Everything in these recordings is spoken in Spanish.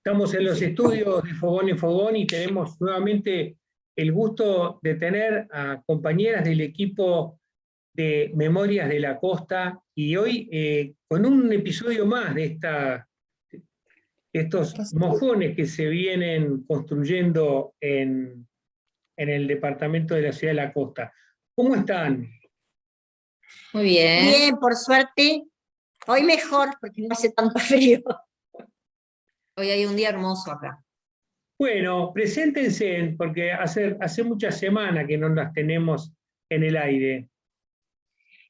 Estamos en los estudios de Fogón y Fogón y tenemos nuevamente el gusto de tener a compañeras del equipo de Memorias de la Costa y hoy con un episodio más de estos mojones que se vienen construyendo en el departamento de la Ciudad de la Costa. ¿Cómo están? Muy bien. Bien, por suerte. Hoy mejor, porque no hace tanto frío. Hoy hay un día hermoso acá. Bueno, preséntense, porque hace muchas semanas que no las tenemos en el aire.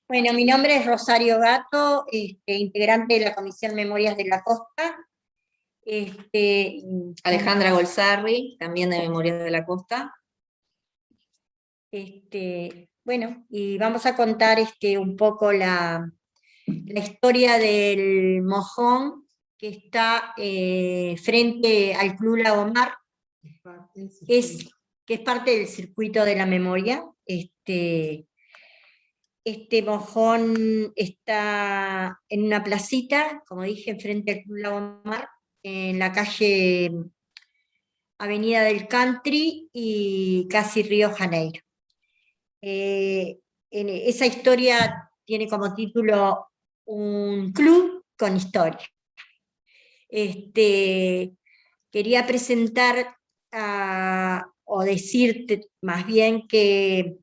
Bueno, mi nombre es Rosario Gato, integrante de la Comisión Memorias de la Costa. Alejandra Golzarri, también de Memorias de la Costa. Bueno, y vamos a contar un poco la historia del mojón que está frente al Club Lagomar, que es parte del circuito de la memoria. Este mojón está en una placita, como dije, frente al Club Lagomar, en la calle Avenida del Country y casi Río Janeiro. Esa historia tiene como título Un club con historia. Quería presentar o decirte más bien que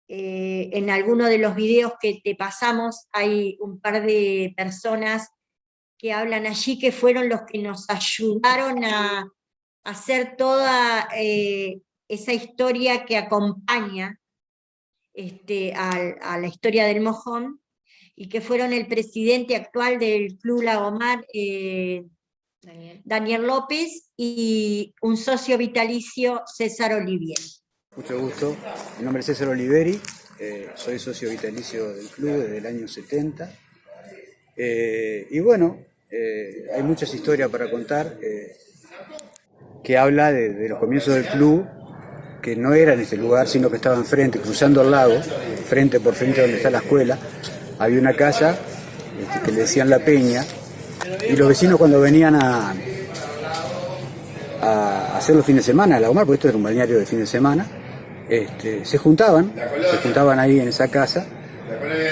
en alguno de los videos que te pasamos hay un par de personas que hablan allí que fueron los que nos ayudaron a hacer toda esa historia que acompaña a la historia del mojón, y que fueron el presidente actual del Club Lagomar, Daniel López, y un socio vitalicio, César Olivieri. Mucho gusto, mi nombre es César Olivieri, soy socio vitalicio del club desde el año 70. Y bueno, hay muchas historias para contar que habla de los comienzos del club, que no era en este lugar, sino que estaba enfrente, cruzando el lago, frente por frente donde está la escuela. Había una casa que le decían La Peña, y los vecinos cuando venían a hacer los fines de semana a Lagomar, porque esto era un balneario de fin de semana, se juntaban ahí en esa casa,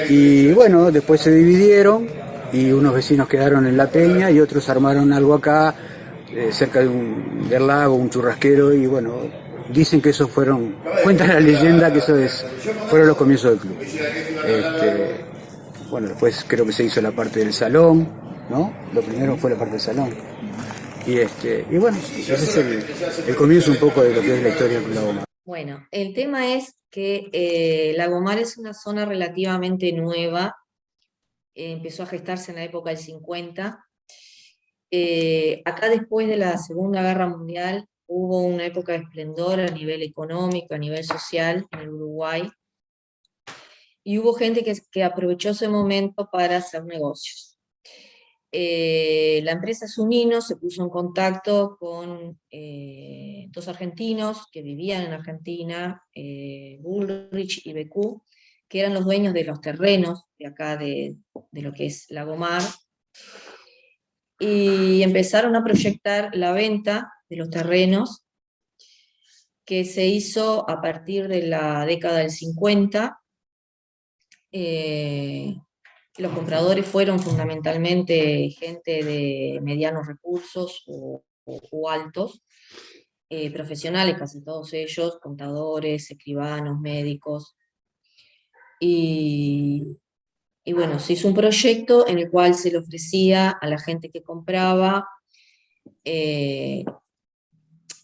y bueno, después se dividieron y unos vecinos quedaron en La Peña y otros armaron algo acá, cerca del lago, un churrasquero, y bueno, dicen que esos cuenta la leyenda que fueron los comienzos del club. Bueno, después creo que se hizo la parte del salón, ¿no? Lo primero fue la parte del salón. Y bueno, ese es el comienzo un poco de lo que es la historia del Lagomar. Bueno, el tema es que Lagomar es una zona relativamente nueva, empezó a gestarse en la época del 50. Acá después de la Segunda Guerra Mundial hubo una época de esplendor a nivel económico, a nivel social en el Uruguay, y hubo gente que aprovechó ese momento para hacer negocios. La empresa Zunino se puso en contacto con dos argentinos que vivían en Argentina, Bullrich y Becú, que eran los dueños de los terrenos de acá de lo que es Lagomar, y empezaron a proyectar la venta de los terrenos, que se hizo a partir de la década del 50. Los compradores fueron fundamentalmente gente de medianos recursos o altos, profesionales, casi todos ellos, contadores, escribanos, médicos. Y bueno, se hizo un proyecto en el cual se le ofrecía a la gente que compraba,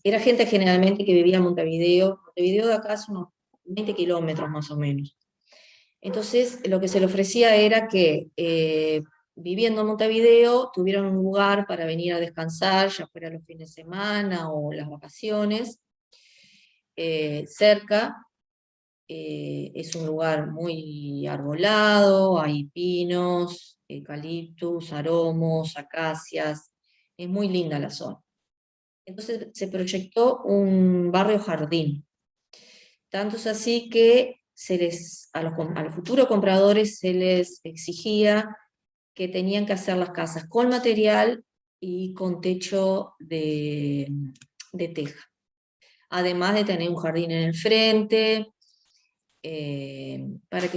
era gente generalmente que vivía en Montevideo. Montevideo de acá es unos 20 kilómetros más o menos. Entonces, lo que se le ofrecía era que viviendo en Montevideo tuvieran un lugar para venir a descansar, ya fuera los fines de semana o las vacaciones, cerca. Es un lugar muy arbolado, hay pinos, eucaliptus, aromos, acacias, es muy linda la zona. Entonces se proyectó un barrio jardín. Tanto es así que a los futuros compradores se les exigía que tenían que hacer las casas con material y con techo de teja. Además de tener un jardín en el frente, para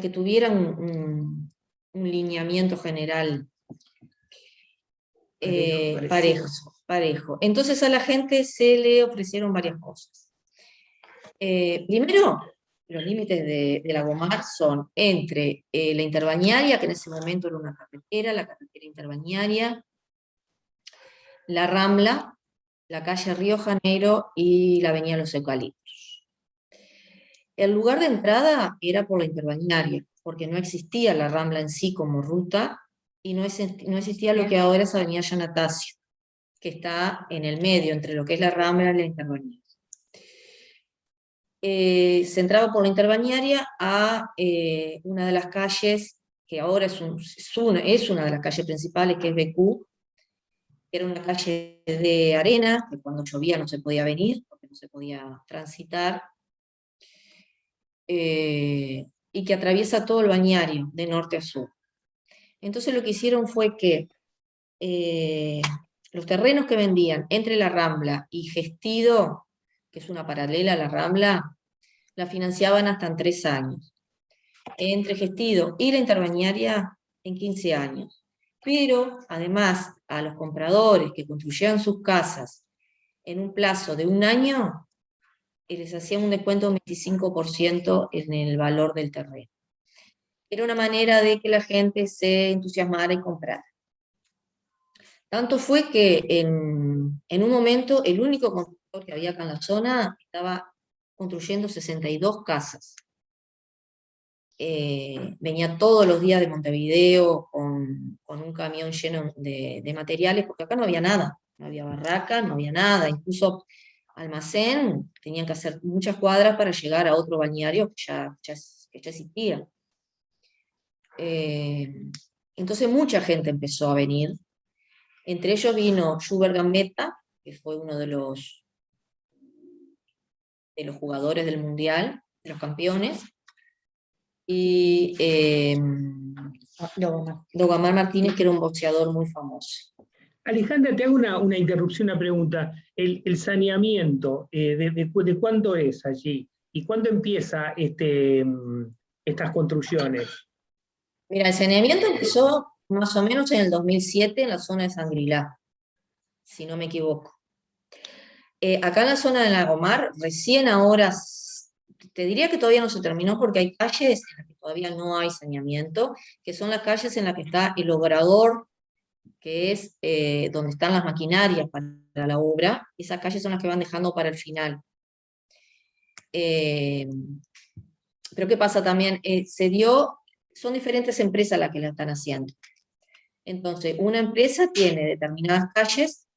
que tuvieran un lineamiento general parejo. Entonces a la gente se le ofrecieron varias cosas. Primero, los límites de Lagomar son entre la interbañaria, que en ese momento era una carretera, la carretera interbañaria, la Rambla, la calle Río Janeiro y la avenida Los Eucaliptos. El lugar de entrada era por la interbañaria, porque no existía la Rambla en sí como ruta, y no existía lo que ahora es avenida Yanatacio, que está en el medio, entre lo que es la Rambla y la interbañaria. Se entraba por la interbañaria a una de las calles, que ahora es una de las calles principales, que es BQ, que era una calle de arena, que cuando llovía no se podía venir, porque no se podía transitar, y que atraviesa todo el bañario, de norte a sur. Entonces lo que hicieron fue que los terrenos que vendían entre la Rambla y Gestido, que es una paralela a la Rambla, la financiaban hasta en 3 años. Entre Gestido y la interbañaria en 15 años. Pero, además, a los compradores que construyeran sus casas en un plazo de 1 año, les hacían un descuento del 25% en el valor del terreno. Era una manera de que la gente se entusiasmara y comprara. Tanto fue que en un momento el único constructor que había acá en la zona estaba construyendo 62 casas. Venía todos los días de Montevideo con un camión lleno de materiales, porque acá no había nada, no había barraca, no había nada, incluso almacén, tenían que hacer muchas cuadras para llegar a otro balneario que ya existía. Entonces mucha gente empezó a venir, entre ellos vino Schubert Gambetta, que fue uno de los jugadores del Mundial, de los campeones, y Dogomar Martínez, que era un boxeador muy famoso. Alejandra, te hago una interrupción, una pregunta. El saneamiento, ¿de cuándo es allí? ¿Y cuándo empieza estas construcciones? Mira, el saneamiento empezó más o menos en el 2007 en la zona de Sangrila, si no me equivoco. Acá en la zona de Lagomar, recién ahora, te diría que todavía no se terminó porque hay calles en las que todavía no hay saneamiento, que son las calles en las que está el obrador, que es donde están las maquinarias para la obra. Esas calles son las que van dejando para el final. Pero ¿qué pasa también? Son diferentes empresas las que la están haciendo. Entonces, una empresa tiene determinadas calles,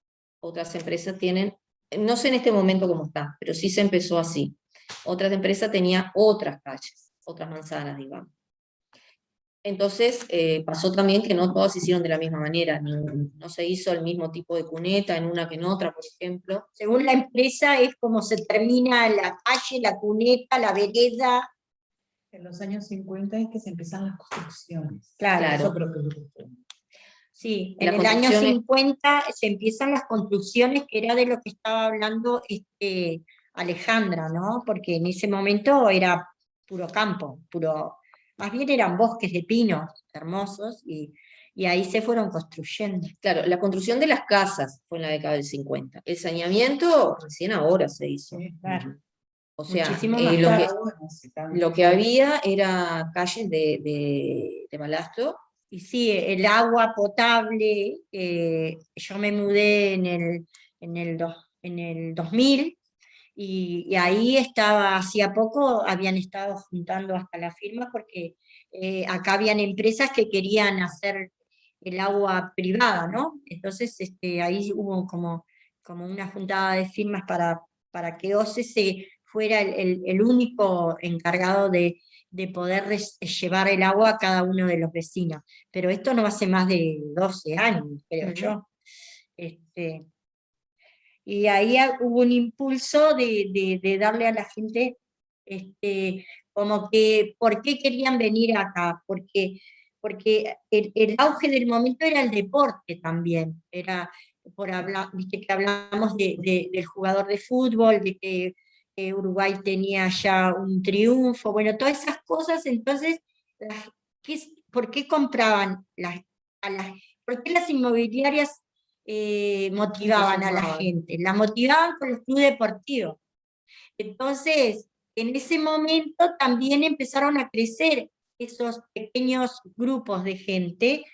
otras empresas tienen, no sé en este momento cómo está, pero sí se empezó así. Otras empresas tenían otras calles, otras manzanas, digamos. Entonces, pasó también que no todas se hicieron de la misma manera, no se hizo el mismo tipo de cuneta en una que en otra, por ejemplo. Según la empresa es como se termina la calle, la cuneta, la vereda. En los años 50 es que se empiezan las construcciones. Claro. Eso creo que es lo que... Sí, en el año 50 se empiezan las construcciones, que era de lo que estaba hablando Alejandra, ¿no? Porque en ese momento era puro campo, más bien eran bosques de pinos hermosos, y ahí se fueron construyendo. Claro, la construcción de las casas fue en la década del 50. El saneamiento recién ahora se hizo. Sí, claro. O sea, lo que había era calles de balastro. Y sí, el agua potable, yo me mudé en el 2000, y ahí hacía poco habían estado juntando hasta las firmas, porque acá habían empresas que querían hacer el agua privada, ¿no? Entonces ahí hubo como una juntada de firmas para que OCE se fuera el único encargado de poder llevar el agua a cada uno de los vecinos. Pero esto no hace más de 12 años, creo yo. Y ahí hubo un impulso de darle a la gente como que, ¿por qué querían venir acá? Porque porque el auge del momento era el deporte también, era por hablar, viste que hablamos del jugador de fútbol, de que Uruguay tenía ya un triunfo, bueno, todas esas cosas, entonces, ¿por qué compraban por qué las inmobiliarias motivaban a la gente? La motivaban con el club deportivo. Entonces, en ese momento también empezaron a crecer esos pequeños grupos de gente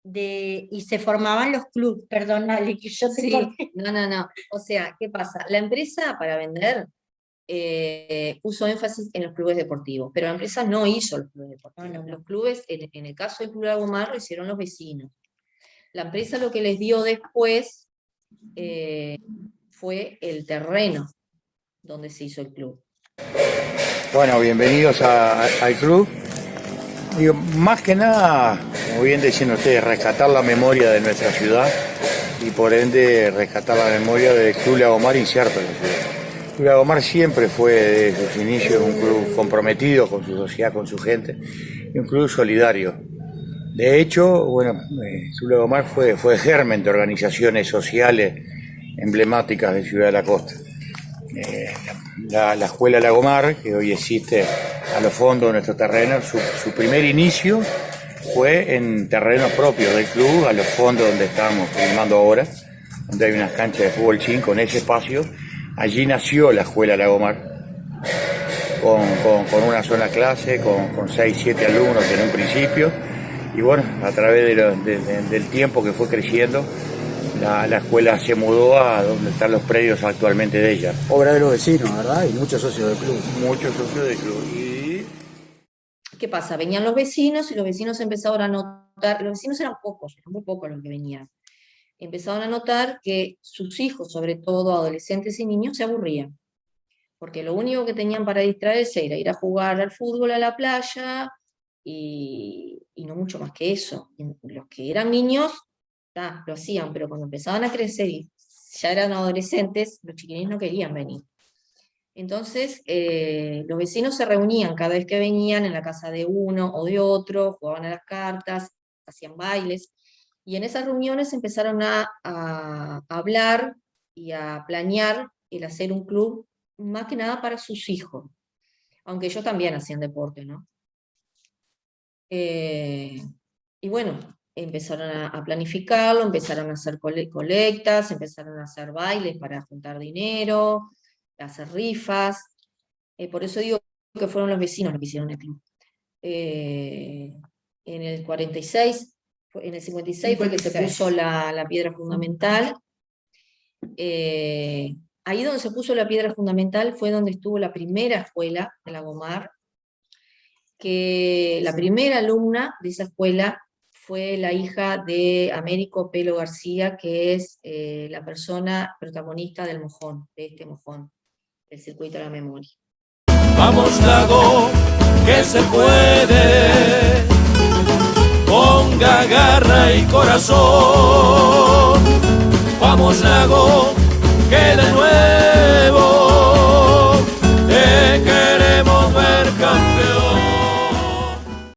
y se formaban los clubes. Perdónale que yo te Sí, corté. no. O sea, ¿qué pasa? La empresa para vender puso énfasis en los clubes deportivos, pero la empresa no hizo los clubes deportivos. No. Los clubes, en el caso del Club Lagomar, lo hicieron los vecinos. La empresa lo que les dio después fue el terreno donde se hizo el club. Bueno, bienvenidos al club. Digo, más que nada, como bien decían ustedes, rescatar la memoria de nuestra ciudad y por ende rescatar la memoria del Club Lagomar incierto en la ciudad. El Club Lagomar siempre fue desde sus inicios un club comprometido con su sociedad, con su gente, y un club solidario. De hecho, bueno, el Club Lagomar fue germen de organizaciones sociales emblemáticas de Ciudad de la Costa. La Escuela Lagomar, que hoy existe a los fondos de nuestro terreno, su primer inicio fue en terrenos propios del club, a los fondos donde estamos filmando ahora, donde hay unas canchas de fútbol 5, en ese espacio. Allí nació la Escuela Lagomar, con una sola clase, con 6, 7 alumnos en un principio, y bueno, a través del tiempo que fue creciendo, la escuela se mudó a donde están los predios actualmente de ella. Obra de los vecinos, ¿verdad? Y muchos socios del club. Muchos socios del club. Y ¿qué pasa? Venían los vecinos y los vecinos empezaron a notar, los vecinos eran pocos, eran muy pocos los que venían. Empezaron a notar que sus hijos, sobre todo adolescentes y niños, se aburrían. Porque lo único que tenían para distraerse era ir a jugar al fútbol a la playa y no mucho más que eso. Los que eran niños, lo hacían, pero cuando empezaban a crecer y ya eran adolescentes, los chiquilines no querían venir. Entonces, los vecinos se reunían cada vez que venían en la casa de uno o de otro, jugaban a las cartas, hacían bailes, y en esas reuniones empezaron a hablar y a planear el hacer un club, más que nada para sus hijos, aunque ellos también hacían deporte, ¿no? Y bueno, empezaron a planificarlo, empezaron a hacer colectas, empezaron a hacer bailes para juntar dinero, a hacer rifas. Por eso digo que fueron los vecinos los que hicieron el club. En el 46, en el 56 fue que se puso la piedra fundamental. Ahí donde se puso la piedra fundamental fue donde estuvo la primera escuela de Lagomar, que la primera alumna de esa escuela fue la hija de Américo Pelo García, que es la persona protagonista del mojón, de este mojón, del circuito de la memoria. Vamos Lago, que se puede, ponga garra y corazón. Vamos Lago, que